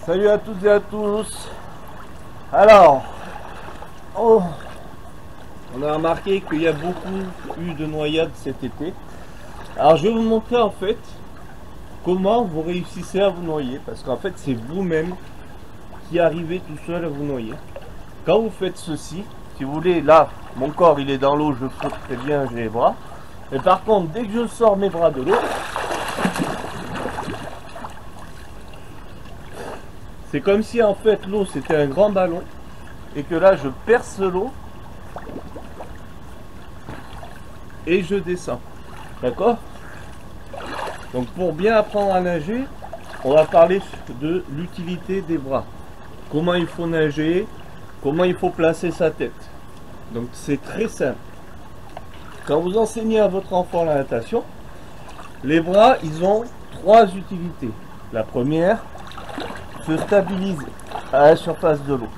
Salut à toutes et à tous. Alors, on a remarqué qu'il y a beaucoup eu de noyades cet été. Alors je vais vous montrer en fait comment vous réussissez à vous noyer. Parce qu'en fait c'est vous-même qui arrivez tout seul à vous noyer. Quand vous faites ceci, si vous voulez, là, mon corps il est dans l'eau, je flotte très bien, j'ai les bras. Mais par contre, dès que je sors mes bras de l'eau, c'est comme si en fait l'eau c'était un grand ballon et que là je perce l'eau et je descends. D'accord? Donc pour bien apprendre à nager, on va parler de l'utilité des bras. Comment il faut nager, comment il faut placer sa tête. Donc c'est très simple. Quand vous enseignez à votre enfant la natation, les bras ils ont trois utilités. La première, se stabiliser à la surface de l'eau.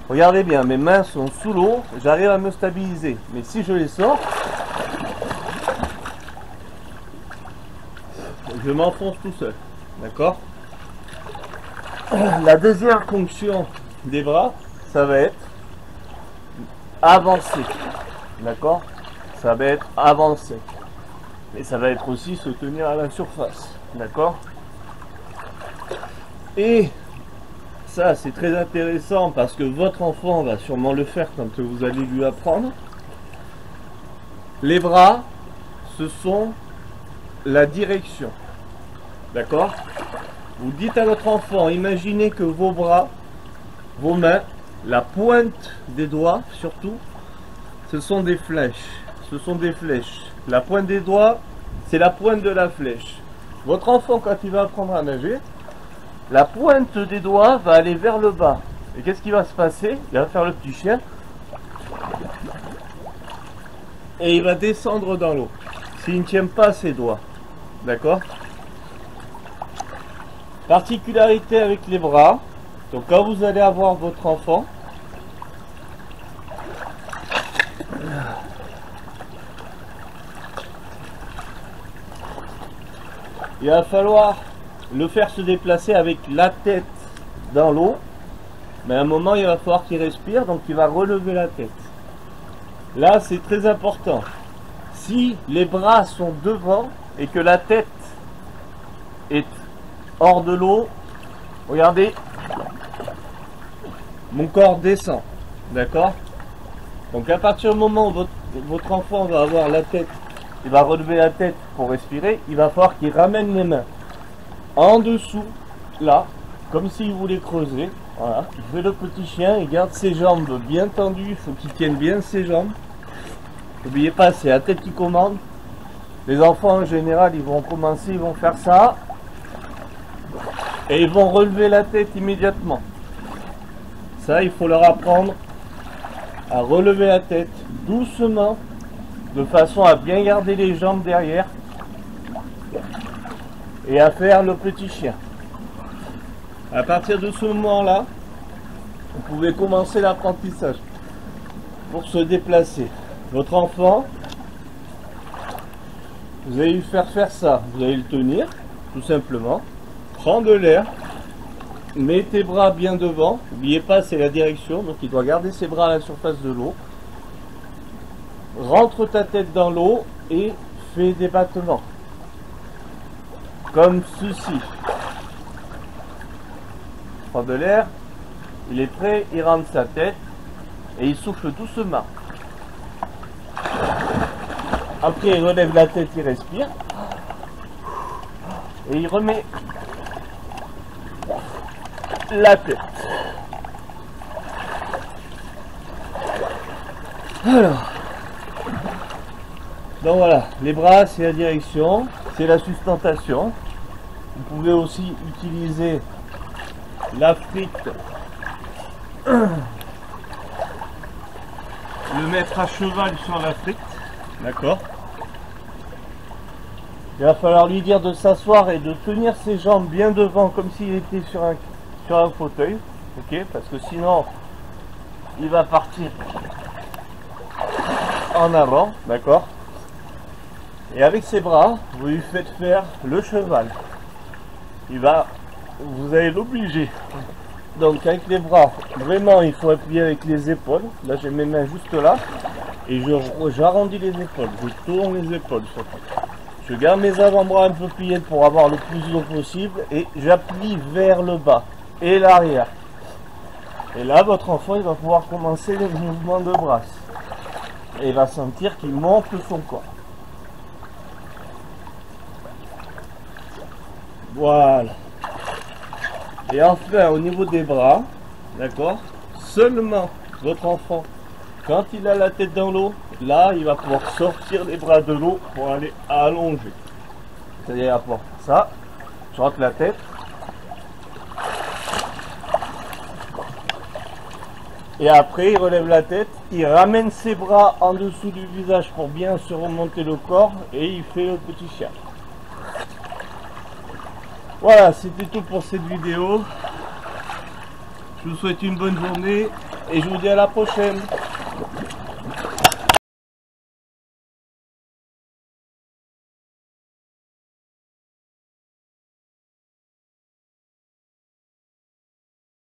Regardez bien, mes mains sont sous l'eau, j'arrive à me stabiliser. Mais si je les sors, je m'enfonce tout seul. D'accord? La deuxième fonction des bras, ça va être avancer. D'accord? Ça va être avancer. Et ça va être aussi se tenir à la surface. D'accord? Et ça, c'est très intéressant parce que votre enfant va sûrement le faire quand vous allez lui apprendre. Les bras, ce sont la direction. D'accord? Vous dites à votre enfant, imaginez que vos bras, vos mains, la pointe des doigts surtout, ce sont des flèches. Ce sont des flèches. La pointe des doigts, c'est la pointe de la flèche. Votre enfant, quand il va apprendre à nager, la pointe des doigts va aller vers le bas. Et qu'est-ce qui va se passer? Il va faire le petit chien. Et il va descendre dans l'eau. S'il ne tient pas ses doigts. D'accord? Particularité avec les bras. Donc quand vous allez avoir votre enfant, il va falloir le faire se déplacer avec la tête dans l'eau, mais à un moment il va falloir qu'il respire, donc il va relever la tête. Là c'est très important. Si les bras sont devant et que la tête est hors de l'eau, regardez, mon corps descend. D'accord? Donc à partir du moment où votre enfant va avoir la tête, il va relever la tête pour respirer, il va falloir qu'il ramène les mains en dessous, là, comme s'il voulait creuser. Voilà, il fait le petit chien, il garde ses jambes bien tendues, il faut qu'il tienne bien ses jambes. N'oubliez pas, c'est la tête qui commande. Les enfants en général, ils vont commencer, ils vont faire ça. Et ils vont relever la tête immédiatement. Ça, il faut leur apprendre à relever la tête doucement, de façon à bien garder les jambes derrière. Et à faire le petit chien. À partir de ce moment-là, vous pouvez commencer l'apprentissage pour se déplacer. Votre enfant, vous allez lui faire ça. Vous allez le tenir, tout simplement. Prendre de l'air. Mets tes bras bien devant. N'oubliez pas, c'est la direction. Donc il doit garder ses bras à la surface de l'eau. Rentre ta tête dans l'eau et fais des battements. Comme ceci. Prend de l'air, il est prêt, il rentre sa tête et il souffle doucement. Après il relève la tête, il respire et il remet la tête. Alors, donc voilà, les bras c'est la direction, c'est la sustentation. Vous pouvez aussi utiliser la frite, le mettre à cheval sur la frite, d'accord? Il va falloir lui dire de s'asseoir et de tenir ses jambes bien devant comme s'il était sur un fauteuil, ok? Parce que sinon il va partir en avant, d'accord? Et avec ses bras, vous lui faites faire le cheval. Il va vous allez l'obliger. Donc avec les bras, vraiment il faut appuyer avec les épaules. Là j'ai mes mains juste là. Et j'arrondis les épaules, je tourne les épaules surtout. Je garde mes avant-bras un peu pliés pour avoir le plus d'eau possible. Et j'appuie vers le bas et l'arrière. Et là votre enfant il va pouvoir commencer les mouvements de bras. Et il va sentir qu'il monte son corps. Voilà. Et enfin au niveau des bras, d'accord, seulement votre enfant, quand il a la tête dans l'eau, là il va pouvoir sortir les bras de l'eau pour aller allonger. C'est-à-dire à part ça, je rentre la tête. Et après il relève la tête, il ramène ses bras en dessous du visage pour bien se remonter le corps et il fait le petit chien. Voilà, c'était tout pour cette vidéo. Je vous souhaite une bonne journée et je vous dis à la prochaine.